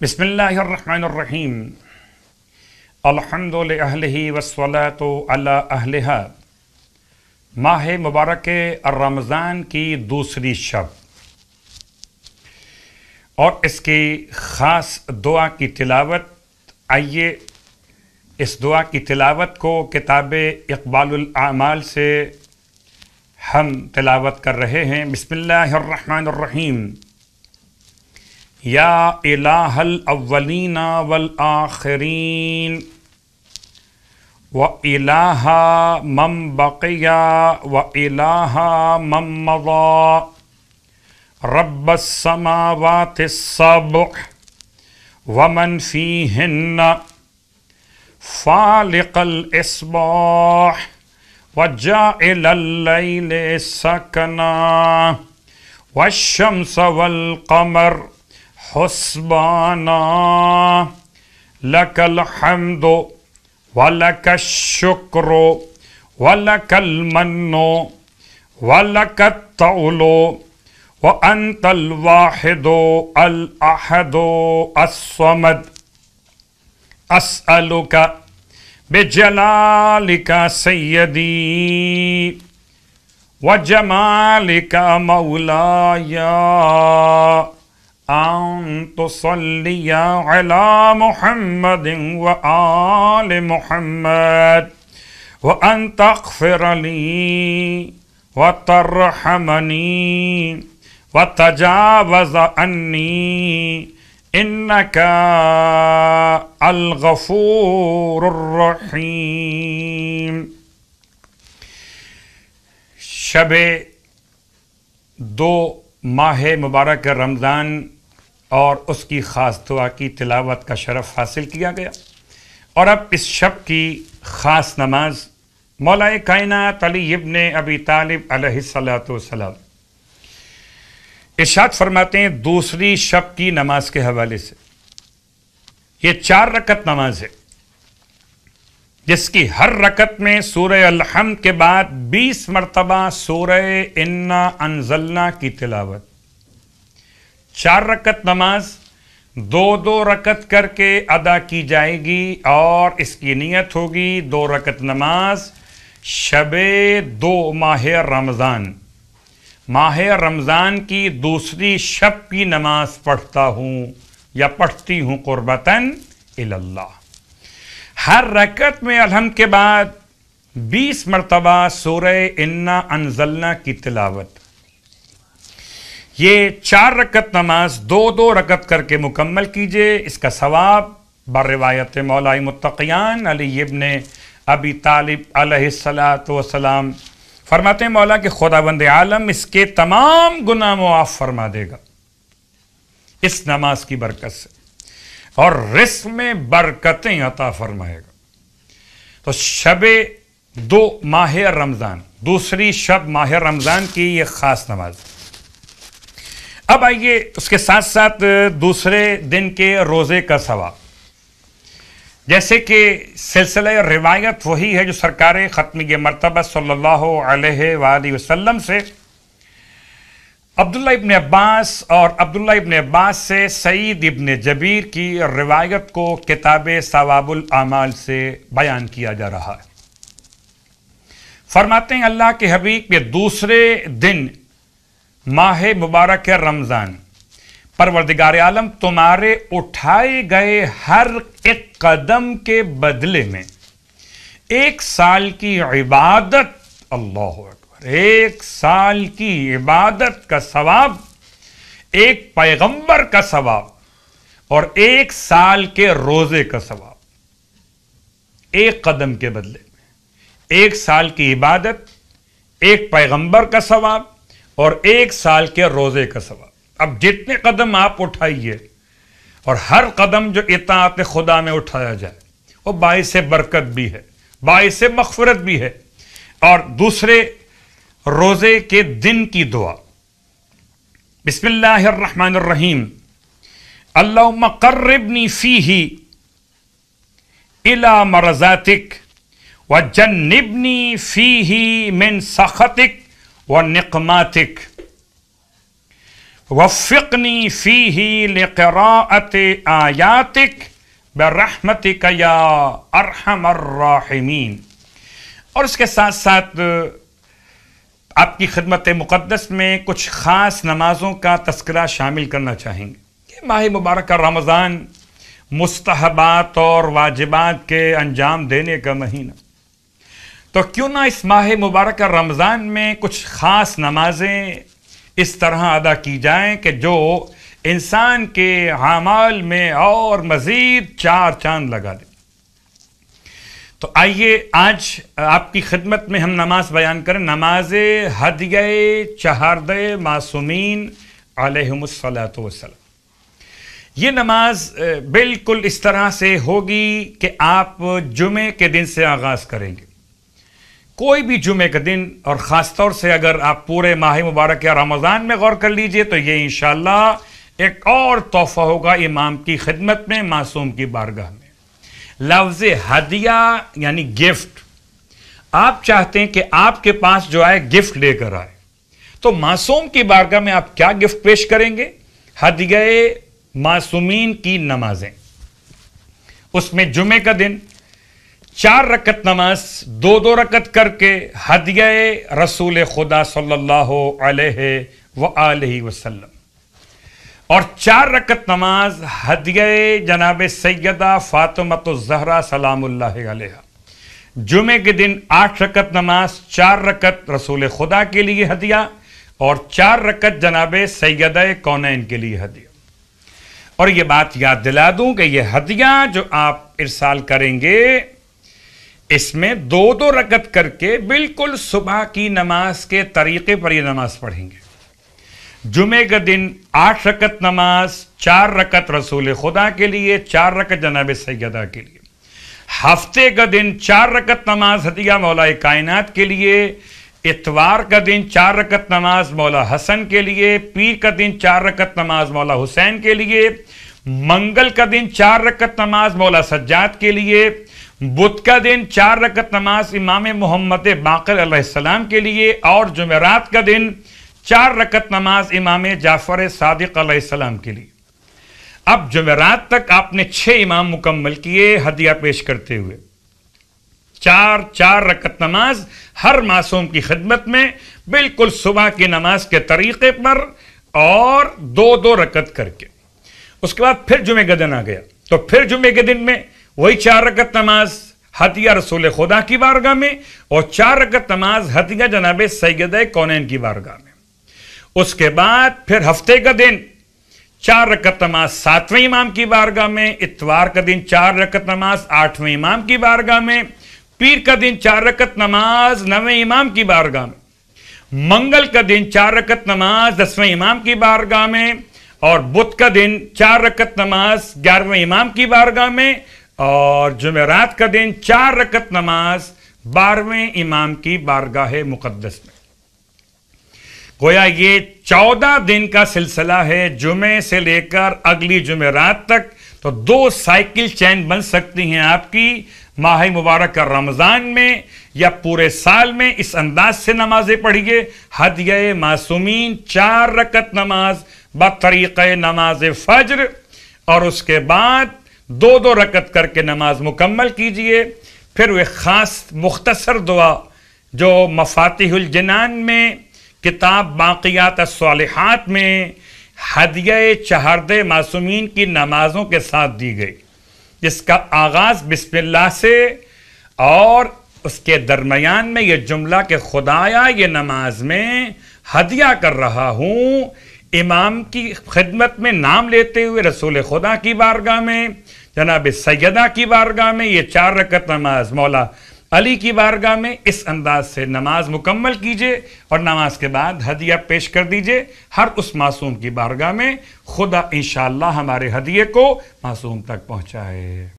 بسم اللہ الرحمن الرحیم الحمد للہ والصلاۃ علی اہلہا۔ ماہ مبارک رمضان کی دوسری شب اور اس کی خاص دعا کی تلاوت۔ آئیے اس دعا کی تلاوت کو کتاب اقبال الاعمال سے ہم تلاوت کر رہے ہیں۔ بسم اللہ الرحمن الرحیم۔ یا الہ الاولین والآخرین و الہ من بقی و الہ من مضی رب السماوات السبع ومن فیہن فالق الاصباح وجاعل اللیل سکنا والشمس والقمر حسبانا لک الحمد ولک الشکر ولک المن ولک الطول وانت الواحد الاحد الصمد اسألک بجلالک سیدی وجمالک مولایا ان تصلی علی محمد وآل محمد وان تغفر لی وترحمنی وتجاوز عنی انکا الغفور الرحیم۔ شب 2 ماہ مبارک رمضان اور اس کی خاص دعا کی تلاوت کا شرف حاصل کیا گیا، اور اب اس شب کی خاص نماز مولا کائنات علی ابن ابی طالب علیہ السلام ارشاد فرماتے ہیں دوسری شب کی نماز کے حوالے سے۔ یہ 4 رکعت نماز ہے جس کی ہر رکعت میں سورہ الحمد کے بعد 20 مرتبہ سورہ انا انزلنا کی تلاوت۔ 4 رکعت نماز 2 رکعت کر کے ادا کی جائے گی، اور اس کی نیت ہوگی 2 رکعت نماز شب 2 ماہ رمضان، ماہ رمضان کی دوسری شب کی نماز پڑھتا ہوں یا پڑھتی ہوں قربتاً اللہ۔ ہر رکعت میں الحمد کے بعد 20 مرتبہ سورہ انا انزلنا کی تلاوت۔ یہ 4 رکعت نماز 2 رکعت کر کے مکمل کیجئے، اس کا ثواب بروایت مولا متقیان علی ابن ابی طالب علیہ السلام فرماتے ہیں مولا کہ خداوند عالم اس کے تمام گناہ معاف فرما دے گا اس نماز کی برکت سے، اور رزق میں برکتیں عطا فرمائے گا۔ تو شب 2 ماہ رمضان، دوسری شب ماہ رمضان کی یہ خاص نماز۔ اب آئیے اس کے ساتھ ساتھ دوسرے دن کے روزے کا ثواب، جیسے کہ سلسلہ روایت وہی ہے جو سرکار ختمی مرتبہ صلی اللہ علیہ وآلہ وسلم سے عبداللہ ابن عباس اور عبداللہ ابن عباس سے سعید ابن جبیر کی روایت کو کتاب ثواب الاعمال سے بیان کیا جا رہا ہے۔ فرماتے ہیں اللہ کے حبیب یہ دوسرے دن ماہ مبارک رمضان پروردگار عالم تمہارے اٹھائے گئے ہر ایک قدم کے بدلے میں 1 سال کی عبادت، اللہ اکبر، 1 سال کی عبادت کا ثواب، ایک پیغمبر کا ثواب، اور 1 سال کے روزے کا ثواب، 1 قدم کے بدلے میں 1 سال کی عبادت، 1 پیغمبر کا ثواب اور 1 سال کے روزے کا ثواب۔ اب جتنے قدم آپ اٹھائیے اور ہر قدم جو اطاعت خدا میں اٹھایا جائے وہ باعث برکت بھی ہے، باعث مغفرت بھی ہے۔ اور دوسرے روزے کے دن کی دعا، بسم اللہ الرحمن الرحیم، اللہم قربنی فیہ الی مرضاتک وجنبنی فیہ من سخطک ونقماتک वफ़िक़नी फ़ीही लिक़राअत आयातिक बिरहमतिक या अरहमर राहिमीन। और इसके साथ साथ आपकी खिदमत मुक़द्दस में कुछ ख़ास नमाज़ों का तज़किरा शामिल करना चाहेंगे। ये माह मुबारक रमज़ान मुस्तहबात और वाजिबात के अंजाम देने का महीना, तो क्यों ना इस माह मुबारक रमज़ान में कुछ ख़ास नमाजें इस तरह अदा की जाएं कि जो इंसान के आमाल में और मज़ीद चार चांद लगा दे। तो आइए आज आपकी खिदमत में हम नमाज बयान करें, नमाज हदिये चहारदे मासूमीन अलैहिमुस्सलातु वस्सलाम। ये नमाज बिल्कुल इस तरह से होगी कि आप जुमे के दिन से आगाज़ करेंगे, कोई भी जुमे का दिन, और ख़ास तौर से अगर आप पूरे माह मुबारक या रमज़ान में गौर कर लीजिए तो ये इंशाअल्लाह एक और तोहफ़ा होगा इमाम की खिदमत में, मासूम की बारगाह में। लफ्ज़ हदिया यानी गिफ्ट, आप चाहते हैं कि आपके पास जो आए गिफ्ट लेकर आए, तो मासूम की बारगाह में आप क्या गिफ्ट पेश करेंगे? हदिये मासूमीन की नमाजें। उसमें जुमे का दिन 4 रकत नमाज 2-2 रकत करके हदिये रसूल खुदा सल्लल्लाहु अलैहि वसल्लम, और 4 रकत नमाज हदिये जनाब सैयदा फातिमतुज़ ज़हरा सलामुल्लाहि अलैहा। जुमे के दिन 8 रकत नमाज, 4 रकत रसूल खुदा के लिए हदिया और 4 रकत जनाब सैयदा कौनैन के लिए हदिया। और ये बात याद दिला दूं कि ये हदिया जो आप इरसाल करेंगे इसमें 2-2 रकत करके बिल्कुल सुबह की नमाज के तरीके पर ये नमाज पढ़ेंगे। जुमे का दिन 8 रकत नमाज, 4 रकत रसूल खुदा के लिए, 4 रकत जनाब सैयदा के लिए। हफ्ते का दिन 4 रकत नमाज हदिया मौला कायनात के लिए, इतवार का दिन 4 रकत नमाज मौला हसन के लिए, पीर का दिन 4 रकत नमाज मौला हुसैन के लिए, मंगल का दिन 4 रकत नमाज मौला सज्जाद के लिए, बुध का दिन 4 रकत नमाज इमाम मोहम्मद बाक़िर अलैहिस्सलाम के लिए, और जुमेरात का दिन 4 रकत नमाज इमाम जाफ़र सादिक अलैहिस्सलाम के लिए। अब जुमेरात तक आपने 6 इमाम मुकम्मल किए हदिया पेश करते हुए। 4-4 रकत नमाज हर मासूम की खिदमत में बिल्कुल सुबह की नमाज के तरीके पर, और 2-2 रकत करके। उसके बाद फिर जुमे का दिन आ गया, तो फिर जुमे के दिन में वही 4 रकत नमाज हदिया रसूल खुदा की बारगाह में, और 4 रकत नमाज हदिया जनाब सैयदा कौनैन की बारगाह में। उसके बाद फिर हफ्ते का दिन 4 रकत नमाज 7वें इमाम की बारगाह में, इतवार का दिन 4 रकत नमाज 8वें इमाम की बारगाह में, पीर का दिन 4 रकत नमाज 9वें इमाम की बारगाह में, मंगल का दिन 4 रकत नमाज 10वें इमाम की बारगाह में, और बुध का दिन 4 रकत नमाज 11वें इमाम की बारगाह में, और जुमेरात का दिन 4 रकत नमाज 12वें इमाम की बारगाह मुक़द्दस में। गोया ये 14 दिन का सिलसिला है, जुमे से लेकर अगली जुमेरात तक। तो 2 साइकिल चैन बन सकती हैं आपकी माह मुबारक रमज़ान में या पूरे साल में। इस अंदाज से नमाजें पढ़िए। हदिये मासूमीन 4 रकत नमाज बतरीक़े नमाज फज्र, और उसके बाद 2-2 रकत करके नमाज मुकम्मल कीजिए। फिर वे ख़ास मुख्तसर दुआ जो मफातिहुल जिनान में किताब बाक़ियात अस्सालिहात में हदिये चहारदे मासूमीन की नमाजों के साथ दी गई, जिसका आगाज़ बिस्मिल्लाह से, और उसके दरमियान में ये जुमला कि खुदाया ये नमाज में हदिया कर रहा हूँ इमाम की खिदमत में, नाम लेते हुए रसूल खुदा की बारगाह में, जनाब सैयदा की बारगाह में, ये 4 रकत नमाज मौला अली की बारगाह में। इस अंदाज से नमाज मुकम्मल कीजिए और नमाज के बाद हदिया पेश कर दीजिए हर उस मासूम की बारगाह में। खुदा इंशाअल्लाह हमारे हदिये को मासूम तक पहुँचाए।